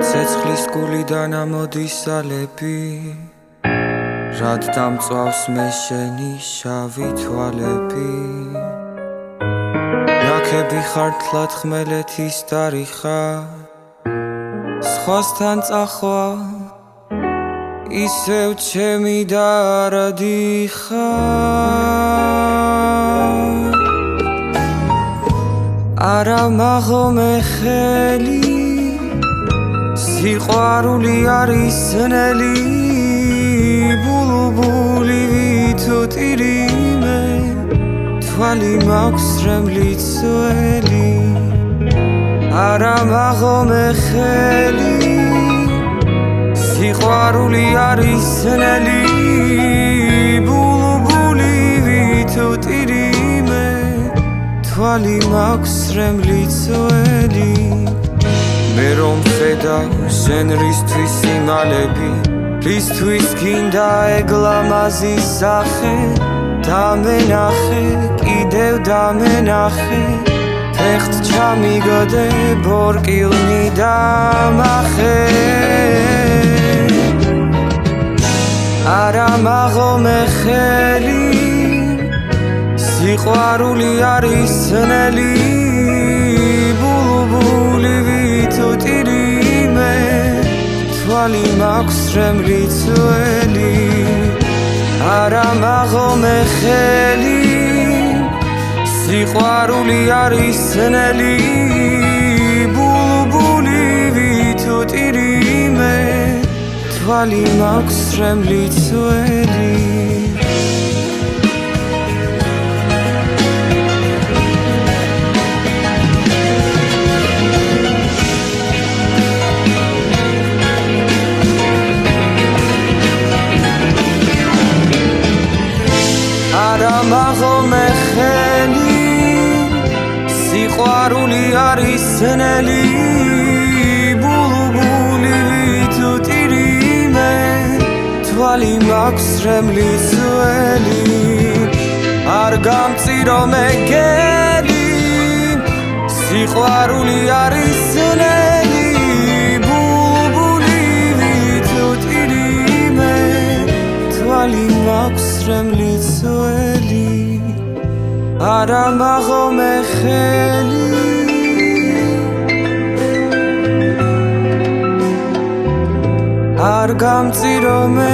ცეცხლის გულიდან ამოდის ალები რად დამწვავს მე შენი შავი თვალები ნაქები ხართლად ხმელეთის დარიხა სხვასთან წახვა ისევ ჩემი და არა დიხარ არა მაღომე ხელი სიყვარული არის ძნელი ბულბული ვითოტირიმე თვალი მაქვს რემლიც ველი არა მაღომე ხელი სიყვარული არის ძნელი ბულბული ვითოტირიმე თვალი მაქვს რემლიც ველი მე რომ ხედავ შენ რისთვის იმალები რისთვის გინდა ეგლამაზი სახე დამენახე კიდევ დამენახე ფეხთ ჩამიგდე ბორკილნი დამახე არა მაღომე ხელი სიყვარული არის ძნელი ბულბული ვითოტირიმე თვალი მაქვს რემლიც ველი არა მაღომე ხელი სიყვარული არის ძნელი ბულბული ვითოტირიმე თვალი მაქვს რემლიც ველი არა მაღომე ხელი სიყვარული არის ძნელი ბულბული ვითოტირიმე თვალი მაქვს რემლიც ველი არ გამწირო მე გელი სიყვარული არის ძნელი ბულბული ვითოტირიმე თვალი მაქვს რემლიც ველი არა მაღომე ხელი არ გამწირო მე